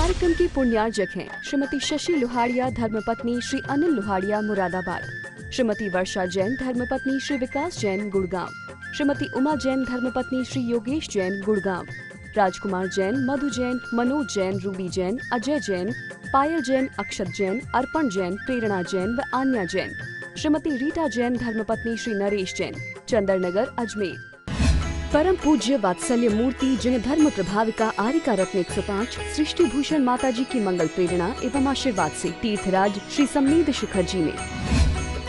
कार्यक्रम के पुण्यार्जक हैं श्रीमती शशि लोहाड़िया धर्मपत्नी श्री अनिल लोहाड़िया मुरादाबाद, श्रीमती वर्षा जैन धर्मपत्नी श्री विकास जैन गुड़गांव, श्रीमती उमा जैन धर्मपत्नी श्री योगेश जैन गुड़गांव, राजकुमार जैन, मधु जैन, मनोज जैन, रूबी जैन, अजय जैन, पायल जैन, अक्षत जैन, अर्पण जैन, प्रेरणा जैन व आन्या जैन, श्रीमती रीटा जैन धर्मपत्नी श्री नरेश जैन, चंदरनगर अजमेर। परम पूज्य वात्सल्य मूर्ति जिन धर्म प्रभाविका आरिका रत्न 105 सृष्टि भूषण माता जी की मंगल प्रेरणा एवं आशीर्वाद से तीर्थराज श्री समनीध शिखर जी में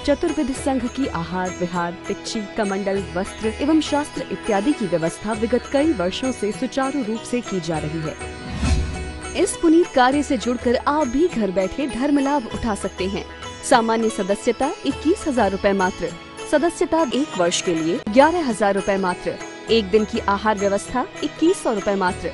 चतुर्विध संघ की आहार विहार, पिच्ची, कमंडल, वस्त्र एवं शास्त्र इत्यादि की व्यवस्था विगत कई वर्षों से सुचारू रूप से की जा रही है। इस पुनीत कार्य से जुड़कर आप भी घर बैठे धर्म लाभ उठा सकते हैं। सामान्य सदस्यता 21,000 रूपए मात्र, सदस्यता 1 वर्ष के लिए 11,000 रूपए मात्र, एक दिन की आहार व्यवस्था 2100 रूपए मात्र।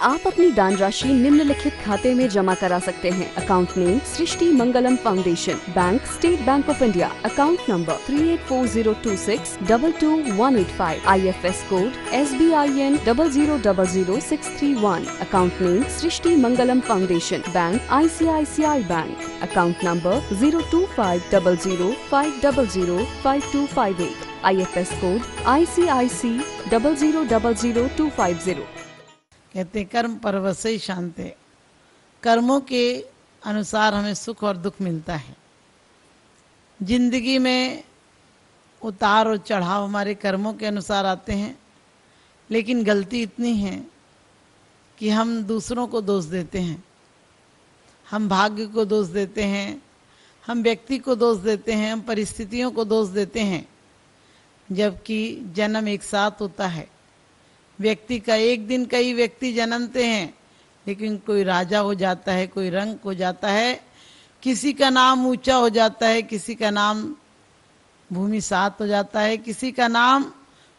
आप अपनी दान राशि निम्नलिखित खाते में जमा करा सकते हैं। Account name Srishti Mangalam foundation, bank state bank of India, account number 384026222185, IFS code SBIN 0000631, account name Srishti Mangalam foundation, bank ICICI bank, account number 02500500528, IFS code ICIC 0000250। कहते कर्म परवशई शांते, कर्मों के अनुसार हमें सुख और दुख मिलता है। जिंदगी में उतार और चढ़ाव हमारे कर्मों के अनुसार आते हैं, लेकिन गलती इतनी है कि हम दूसरों को दोष देते हैं, हम भाग्य को दोष देते हैं, हम व्यक्ति को दोष देते हैं, हम परिस्थितियों को दोष देते हैं, जबकि जन्म एक साथ होता है। व्यक्ति का एक दिन कई व्यक्ति जन्मते हैं, लेकिन कोई राजा हो जाता है, कोई रंक हो जाता है, किसी का नाम ऊंचा हो जाता है, किसी का नाम भूमि सात हो जाता है, किसी का नाम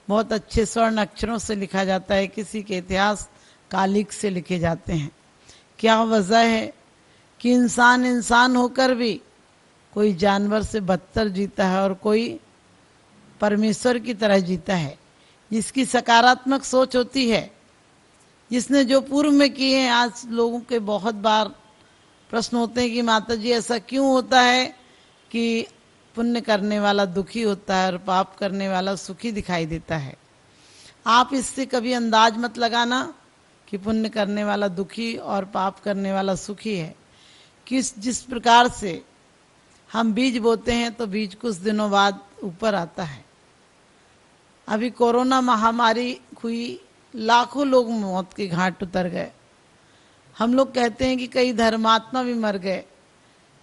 बहुत अच्छे स्वर्ण अक्षरों से लिखा जाता है, किसी के इतिहास कालिक से लिखे जाते हैं। क्या वजह है कि इंसान इंसान होकर भी कोई जानवर से बदतर जीता है और कोई परमेश्वर की तरह जीता है। जिसकी सकारात्मक सोच होती है, जिसने जो पूर्व में किए हैं। आज लोगों के बहुत बार प्रश्न होते हैं कि माता जी ऐसा क्यों होता है कि पुण्य करने वाला दुखी होता है और पाप करने वाला सुखी दिखाई देता है। आप इससे कभी अंदाज मत लगाना कि पुण्य करने वाला दुखी और पाप करने वाला सुखी है। जिस प्रकार से हम बीज बोते हैं तो बीज कुछ दिनों बाद ऊपर आता है। अभी कोरोना महामारी हुई, लाखों लोग मौत के घाट उतर गए। हम लोग कहते हैं कि कई धर्मात्मा भी मर गए,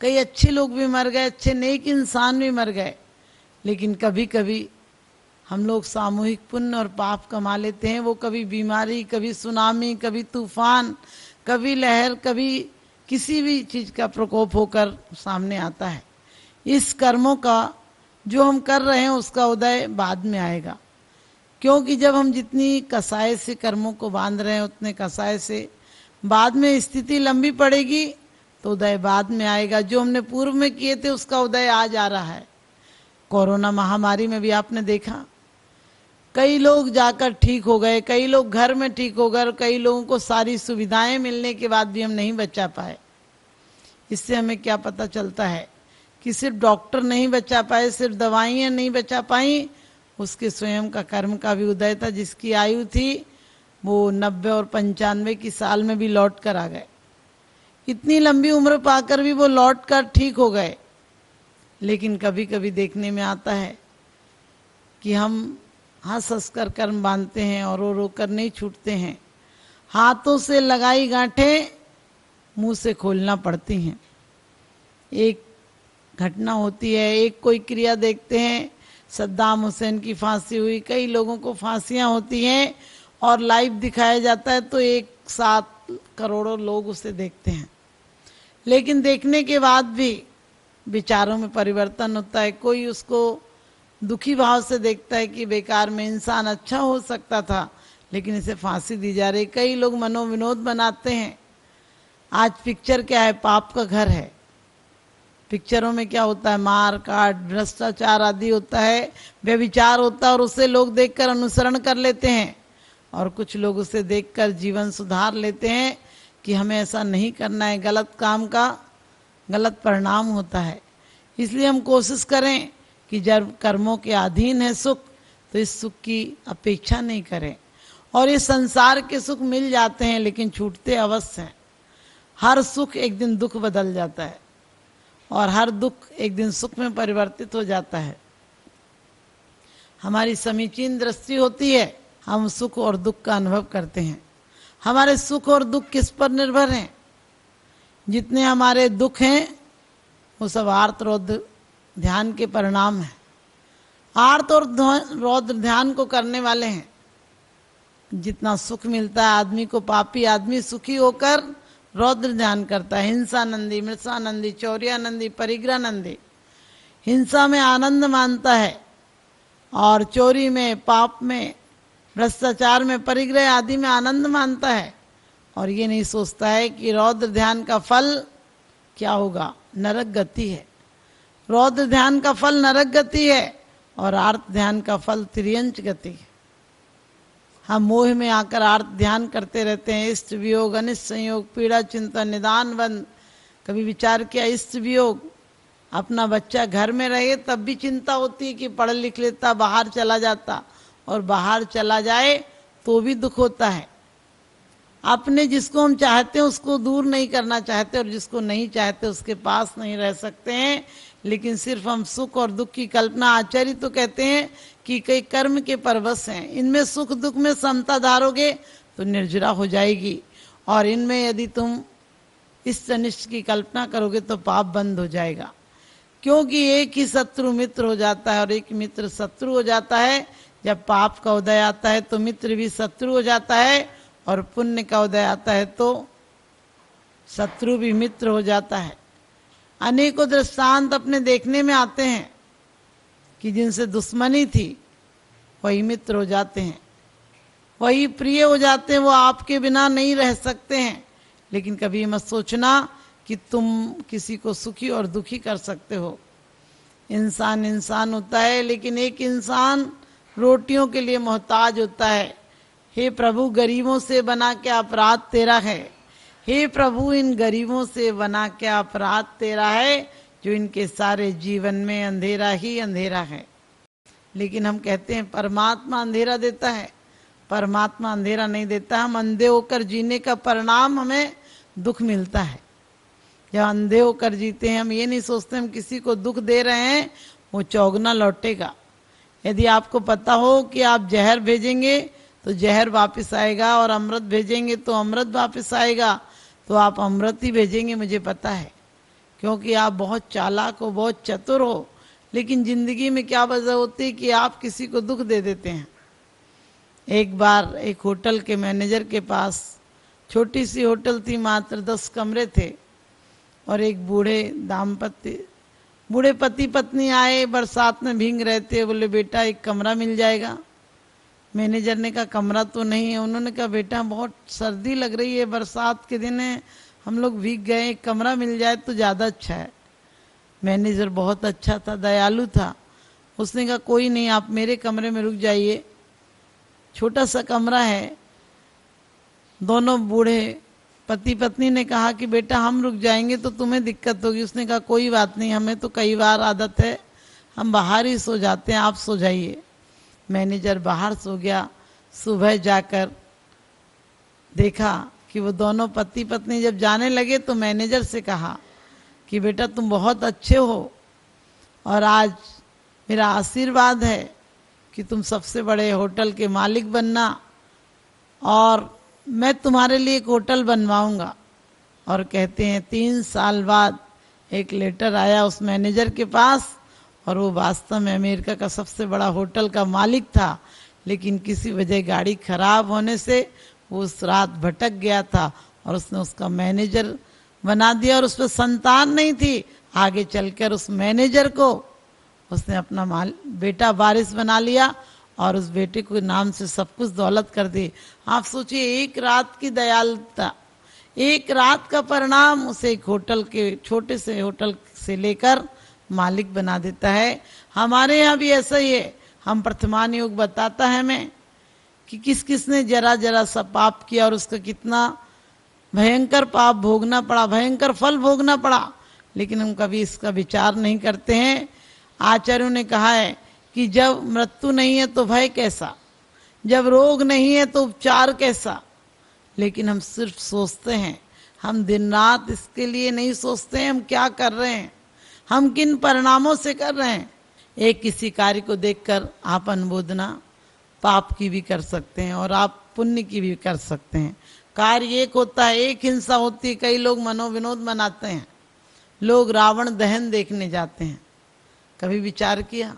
कई अच्छे लोग भी मर गए, अच्छे नेक इंसान भी मर गए, लेकिन कभी कभी हम लोग सामूहिक पुण्य और पाप कमा लेते हैं। वो कभी बीमारी, कभी सुनामी, कभी तूफान, कभी लहर, कभी किसी भी चीज का प्रकोप होकर सामने आता है। इस कर्मों का जो हम कर रहे हैं उसका उदय बाद में आएगा, क्योंकि जब हम जितनी कसाई से कर्मों को बांध रहे हैं उतने कसाई से बाद में स्थिति लंबी पड़ेगी तो उदय बाद में आएगा। जो हमने पूर्व में किए थे उसका उदय आज आ रहा है। कोरोना महामारी में भी आपने देखा, कई लोग जाकर ठीक हो गए, कई लोग घर में ठीक हो गए, कई लोगों को सारी सुविधाएं मिलने के बाद भी हम नहीं बचा पाए। इससे हमें क्या पता चलता है कि सिर्फ डॉक्टर नहीं बचा पाए, सिर्फ दवाइयां नहीं बचा पाई, उसके स्वयं का कर्म का भी उदय था। जिसकी आयु थी वो 90 और 95 की साल में भी लौट कर आ गए। इतनी लंबी उम्र पाकर भी वो लौट कर ठीक हो गए। लेकिन कभी कभी देखने में आता है कि हम हंस हंस कर कर्म बांधते हैं और रो रो कर नहीं छूटते हैं। हाथों से लगाई गांठें मुंह से खोलना पड़ती हैं। एक घटना होती है, एक कोई क्रिया देखते हैं, सद्दाम हुसैन की फांसी हुई, कई लोगों को फांसियां होती हैं और लाइव दिखाया जाता है तो 1 साथ करोड़ों लोग उसे देखते हैं। लेकिन देखने के बाद भी विचारों में परिवर्तन होता है। कोई उसको दुखी भाव से देखता है कि बेकार में, इंसान अच्छा हो सकता था लेकिन इसे फांसी दी जा रही। कई लोग मनोविनोद बनाते हैं। आज पिक्चर क्या है, पाप का घर है। पिक्चरों में क्या होता है, मार काट, भ्रष्टाचार आदि होता है, व्यभिचार होता है और उसे लोग देखकर अनुसरण कर लेते हैं और कुछ लोग उसे देखकर जीवन सुधार लेते हैं। कि हमें ऐसा नहीं करना है, गलत काम का गलत परिणाम होता है। इसलिए हम कोशिश करें कि जब कर्मों के अधीन है सुख, तो इस सुख की अपेक्षा नहीं करें। और ये संसार के सुख मिल जाते हैं लेकिन छूटते अवश्य हैं। हर सुख एक दिन दुख बदल जाता है और हर दुख एक दिन सुख में परिवर्तित हो जाता है। हमारी समीचीन दृष्टि होती है, हम सुख और दुख का अनुभव करते हैं। हमारे सुख और दुख किस पर निर्भर हैं? जितने हमारे दुख हैं वो सब आर्त रौद्र ध्यान के परिणाम हैं। आर्त और रौद्र ध्यान को करने वाले हैं। जितना सुख मिलता है आदमी को, पापी आदमी सुखी होकर रौद्र ध्यान करता है। हिंसानंदी, मृषानंदी, चौर्यानंदी, परिग्रहानंदी। हिंसा में आनंद मानता है और चोरी में, पाप में, भ्रष्टाचार में, परिग्रह आदि में आनंद मानता है। और ये नहीं सोचता है कि रौद्र ध्यान का फल क्या होगा, नरक गति है। रौद्र ध्यान का फल नरक गति है और आर्त ध्यान का फल त्रियंच गति है। हम मोह में आकर आर्त ध्यान करते रहते हैं। इष्ट वियोग, अनिष्ट संयोग, पीड़ा, चिंता, निदान बंद। कभी विचार किया इष्ट वियोग, अपना बच्चा घर में रहे तब भी चिंता होती है कि पढ़ लिख लेता, बाहर चला जाता, और बाहर चला जाए तो भी दुख होता है। अपने जिसको हम चाहते हैं उसको दूर नहीं करना चाहते और जिसको नहीं चाहते उसके पास नहीं रह सकते हैं। लेकिन सिर्फ हम सुख और दुख की कल्पना, आचार्य तो कहते हैं कि कई कर्म के परवश हैं, इनमें सुख दुख में समता धारोगे तो निर्जरा हो जाएगी। और इनमें यदि तुम इस अनिष्ट की कल्पना करोगे तो पाप बंद हो जाएगा। क्योंकि एक ही शत्रु मित्र हो जाता है और एक मित्र शत्रु हो जाता है। जब पाप का उदय आता है तो मित्र भी शत्रु हो जाता है और पुण्य का उदय आता है तो शत्रु भी मित्र हो जाता है। अनेकों दृष्टांत अपने देखने में आते हैं कि जिनसे दुश्मनी थी वही मित्र हो जाते हैं, वही प्रिय हो जाते हैं। वो आपके बिना नहीं रह सकते हैं। लेकिन कभी मत सोचना कि तुम किसी को सुखी और दुखी कर सकते हो। इंसान इंसान होता है, लेकिन एक इंसान रोटियों के लिए मोहताज होता है। हे प्रभु, गरीबों से बना के अपराध तेरा है। हे प्रभु, इन गरीबों से बना के अपराध तेरा है जो इनके सारे जीवन में अंधेरा ही अंधेरा है। लेकिन हम कहते हैं परमात्मा अंधेरा देता है। परमात्मा अंधेरा नहीं देता। हम अंधे होकर जीने का परिणाम हमें दुख मिलता है। जब अंधे होकर जीते हैं हम ये नहीं सोचते हम किसी को दुख दे रहे हैं वो चौगुना लौटेगा। यदि आपको पता हो कि आप जहर भेजेंगे तो जहर वापस आएगा और अमृत भेजेंगे तो अमृत वापस आएगा, तो आप अमृत ही भेजेंगे, मुझे पता है। क्योंकि आप बहुत चालाक हो, बहुत चतुर हो। लेकिन जिंदगी में क्या वजह होती है कि आप किसी को दुख दे देते हैं। एक बार एक होटल के मैनेजर के पास, छोटी सी होटल थी, मात्र 10 कमरे थे, और एक बूढ़े पति पत्नी आए, बरसात में भीग रहे थे। बोले बेटा एक कमरा मिल जाएगा। मैनेजर ने कहा कमरा तो नहीं है। उन्होंने कहा बेटा बहुत सर्दी लग रही है, बरसात के दिन है, हम लोग भीग गए, एक कमरा मिल जाए तो ज़्यादा अच्छा है। मैनेजर बहुत अच्छा था, दयालु था। उसने कहा कोई नहीं, आप मेरे कमरे में रुक जाइए, छोटा सा कमरा है। दोनों बूढ़े पति पत्नी ने कहा कि बेटा हम रुक जाएंगे तो तुम्हें दिक्कत होगी। उसने कहा कोई बात नहीं, हमें तो कई बार आदत है, हम बाहर ही सो जाते हैं, आप सो जाइए। मैनेजर बाहर सो गया। सुबह जाकर देखा कि वो दोनों पति पत्नी जब जाने लगे तो मैनेजर से कहा कि बेटा तुम बहुत अच्छे हो और आज मेरा आशीर्वाद है कि तुम सबसे बड़े होटल के मालिक बनना और मैं तुम्हारे लिए एक होटल बनवाऊंगा। और कहते हैं 3 साल बाद एक लेटर आया उस मैनेजर के पास, और वो वास्तव में अमेरिका का सबसे बड़ा होटल का मालिक था। लेकिन किसी वजह गाड़ी खराब होने से वो उस रात भटक गया था और उसने उसका मैनेजर बना दिया। और उस पर संतान नहीं थी। आगे चलकर उस मैनेजर को उसने अपना बेटा वारिस बना लिया और उस बेटे को नाम से सब कुछ दौलत कर दी। आप सोचिए, एक रात की दयालुता, एक रात का परिणाम उसे एक होटल के, छोटे से होटल से लेकर मालिक बना देता है। हमारे यहाँ भी ऐसा ही है। हम प्रथमान योग बताता है हमें कि किस किस ने जरा जरा सा पाप किया और उसका कितना भयंकर पाप भोगना पड़ा, भयंकर फल भोगना पड़ा, लेकिन हम कभी इसका विचार नहीं करते हैं। आचार्यों ने कहा है कि जब मृत्यु नहीं है तो भय कैसा, जब रोग नहीं है तो उपचार कैसा। लेकिन हम सिर्फ सोचते हैं, हम दिन रात इसके लिए नहीं सोचते हैं हम क्या कर रहे हैं, हम किन परिणामों से कर रहे हैं। एक किसी कार्य को देखकर आप अनुमोदना पाप की भी कर सकते हैं और आप पुण्य की भी कर सकते हैं। कार्य एक होता है, एक हिंसा होती है। कई लोग मनोविनोद मनाते हैं, लोग रावण दहन देखने जाते हैं। कभी विचार किया,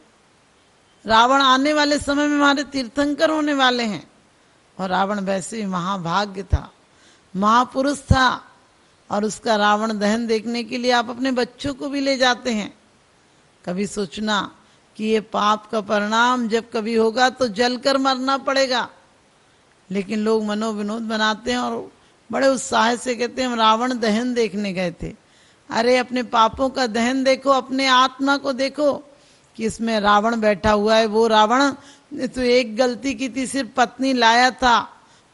रावण आने वाले समय में हमारे तीर्थंकर होने वाले हैं, और रावण वैसे ही महाभाग्य था, महापुरुष था, और उसका रावण दहन देखने के लिए आप अपने बच्चों को भी ले जाते हैं। कभी सोचना कि ये पाप का परिणाम जब कभी होगा तो जलकर मरना पड़ेगा। लेकिन लोग मनोविनोद बनाते हैं और बड़े उत्साह से कहते हैं हम रावण दहन देखने गए थे। अरे अपने पापों का दहन देखो, अपने आत्मा को देखो कि इसमें रावण बैठा हुआ है। वो रावण ने तो एक गलती की थी, सिर्फ पत्नी लाया था,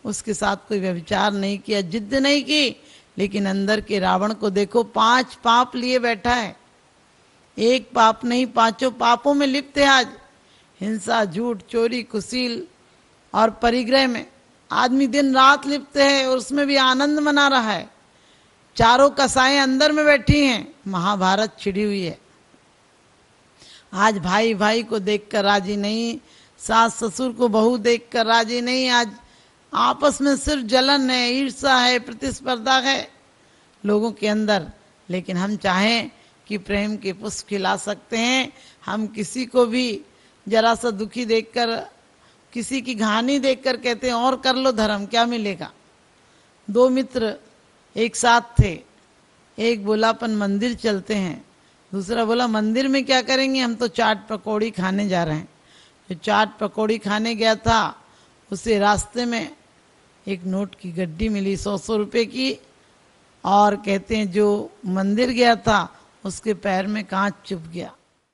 उसके साथ कोई व्यभिचार नहीं किया, जिद नहीं की, लेकिन अंदर के रावण को देखो, 5 पाप लिए बैठा है। एक पाप नहीं, 5 पापों में लिप्त है आज। हिंसा, झूठ, चोरी, कुशील और परिग्रह में आदमी दिन रात लिप्त है और उसमें भी आनंद मना रहा है। चारों कसाएं अंदर में बैठी हैं, महाभारत छिड़ी हुई है। आज भाई भाई को देखकर राजी नहीं, सास ससुर को बहू देखकर राजी नहीं। आज आपस में सिर्फ जलन है, ईर्ष्या है, प्रतिस्पर्धा है लोगों के अंदर। लेकिन हम चाहें कि प्रेम के पुष्प खिला सकते हैं। हम किसी को भी जरा सा दुखी देखकर, किसी की कहानी देखकर कहते हैं और कर लो धर्म, क्या मिलेगा। 2 मित्र एक साथ थे, एक बोला अपन मंदिर चलते हैं, दूसरा बोला मंदिर में क्या करेंगे, हम तो चाट पकौड़ी खाने जा रहे हैं। जो चाट पकौड़ी खाने गया था, उसे रास्ते में एक नोट की गड्डी मिली 100-100 रुपए की, और कहते हैं जो मंदिर गया था उसके पैर में कांच चुभ गया।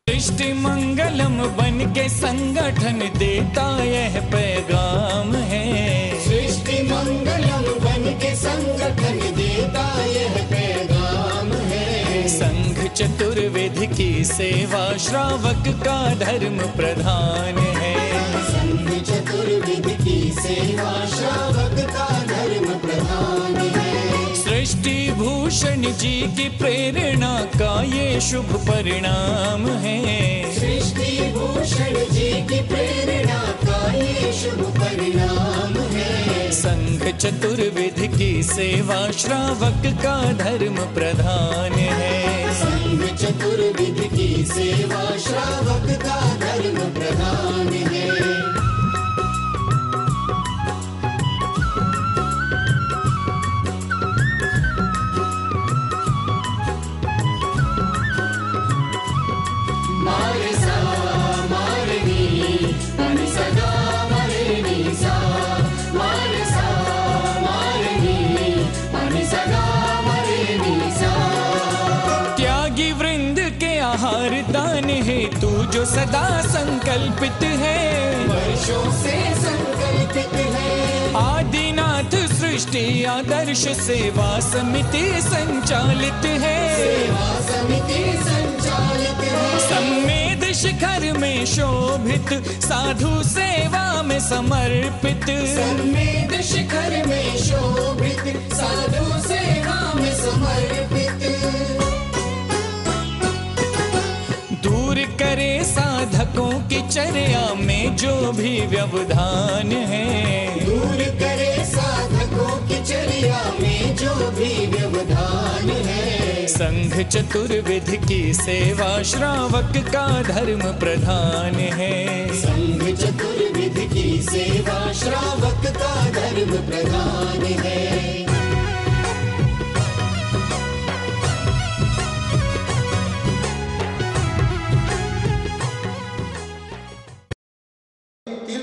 सृष्टि मंगलम बन के संगठन देता यह पैगाम है। सृष्टि मंगलम बन के संगठन देता यह पैगाम है। संघ चतुर्वेद की सेवा श्रावक का धर्म प्रधान है। संघ चतुर्वेद की सेवा श्रावक का धर्म प्रधान है। सृष्टि भूषण जी की प्रेरणा का ये शुभ परिणाम है। सृष्टि भूषण जी की प्रेरणा का ये शुभ परिणाम है। संघ चतुर्वेद की सेवा श्रावक का धर्म प्रधान है। संघ चतुर्वेद की सेवा श्रावक का धर्म प्रधान है। दान है तू जो सदा संकल्पित है, वर्षों से संकल्पित है। आदिनाथ सृष्टि आदर्श सेवा समिति संचालित है। सेवा समिति संचालित है। सम्मेद शिखर में शोभित, साधु सेवा में समर्पित। सम्मेद शिखर में शोभित, साधु सेवा में समर्पित। दूर करे साधकों की चर्या में जो भी व्यवधान है। दूर करे साधकों की चर्या में जो भी व्यवधान है। संघ चतुर्वेद की सेवा श्रावक का धर्म प्रधान है। संघ चतुर्वेद की सेवा श्रावक का धर्म प्रधान है।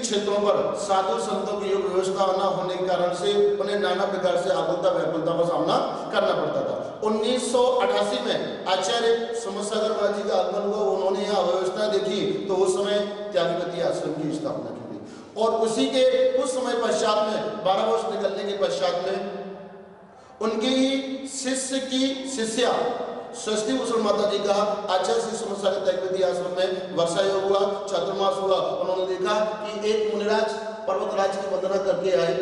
क्षेत्रों पर साधु संतों की योग व्यवस्था न होने के कारण से उन्हें नाना प्रकार से आकुलता व्याकुलता का सामना करना पड़ता था। 1988 में आचार्य समसागर महाराज जी का आगमन हुआ, उन्होंने यहाँ व्यवस्था देखी तो उस समय त्यागपति आश्रम की स्थापना की गई। और उसी के कुछ समय पश्चात में 12 वर्ष निकलने के पश्चात में उनके ही शिष्य की शिष्या षष्ठी भूषण माता जी का आचार्य श्री समसागर तैकविधि आश्रम में वर्षा योग हुआ, चातुर्मास हुआ। उन्होंने देखा कि एक मुनिराज पर्वतराज की वंदना करके आए,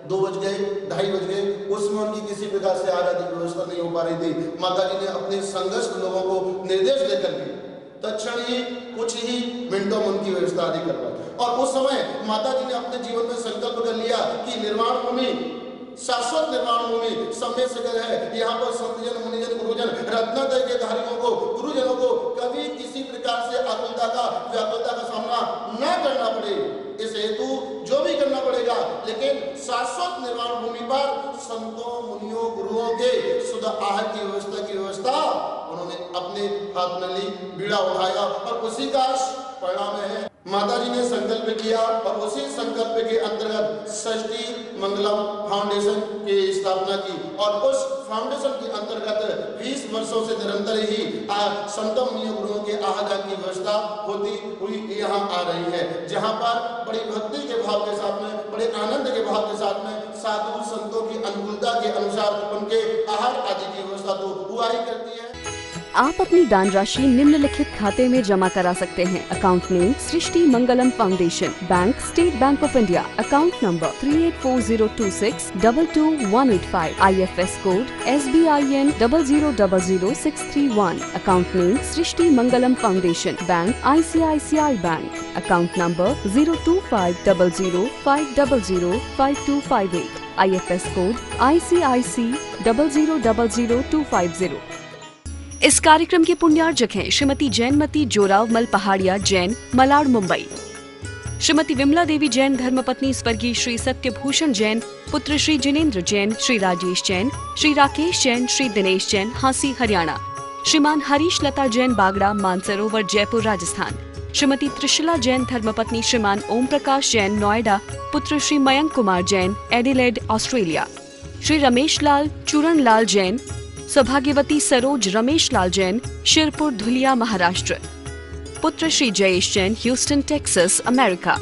2 बज गए, 2:30 बज गए, उसमें उनकी किसी प्रकार से आराध्य की व्यवस्था नहीं हो पा रही थी। माता जी ने अपने संघर्ष लोगों को निर्देश देकर के तत्क्षण ही कुछ ही मिनटों में उनकी व्यवस्था आदि करवाई। और उस समय माता जी ने अपने जीवन में संकल्प कर लिया कि निर्वाण भूमि, शाश्वत निर्वाण भूमि समय सगर है। यहाँ पर संतजन, मुनिजन, गुरुजन, रत्नत्रय के धारियों को, गुरुजनों को कभी किसी प्रकार से आकुलता का, व्याकुलता का सामना न करना पड़े, इस हेतु जो भी करना पड़ेगा, लेकिन शाश्वत निर्वाण भूमि पर संतों, मुनियों, गुरुओं के शुद्ध आहार की व्यवस्था उन्होंने अपने हाथ में ली, बीड़ा उठाया और उसी का परिणाम है माता जी ने संकल्प किया। और उसी संकल्प के अंतर्गत षष्ठी मंगलम फाउंडेशन की स्थापना की। और उस फाउंडेशन के अंतर्गत 20 वर्षों से निरंतर ही संतों, मुनियों, गुरुओं के आहार की व्यवस्था होती हुई यहाँ आ रही है, जहाँ पर बड़ी भक्ति के भाव के साथ में, बड़े आनंद के भाव के साथ में साधु संतों की अनुकूलता के अनुसार उनके आहार आदि की व्यवस्था तो हुआ ही करती है। आप अपनी दान राशि निम्नलिखित खाते में जमा करा सकते हैं। Account name Srishti Mangalam foundation, bank state bank of India, account number 384026222185, IFS code SBIN 0000631, account name Srishti Mangalam foundation, bank ICICI bank, account number 02500500528, IFS code ICIC 0000250। इस कार्यक्रम के पुण्यार्जक हैं श्रीमती जैनमती जोरावमल पहाड़िया जैन, मलाड, मुंबई। श्रीमती विमला देवी जैन धर्मपत्नी स्वर्गीय श्री सत्यभूषण जैन, पुत्र श्री जिनेन्द्र जैन, श्री राजेश जैन, श्री राकेश जैन, श्री दिनेश जैन, हांसी, हरियाणा। श्रीमान हरीश लता जैन बागड़ा, मानसरोवर, जयपुर, राजस्थान। श्रीमती त्रिशला जैन धर्मपत्नी श्रीमान ओम प्रकाश जैन, नोएडा, पुत्र श्री मयंक कुमार जैन, एडिलेड, ऑस्ट्रेलिया। श्री रमेश लाल चूरण लाल जैन, सौभाग्यवती सरोज रमेश लाल जैन, शिरपुर, धुलिया, महाराष्ट्र। पुत्र Shri Jayesh Jain, Houston, Texas, America.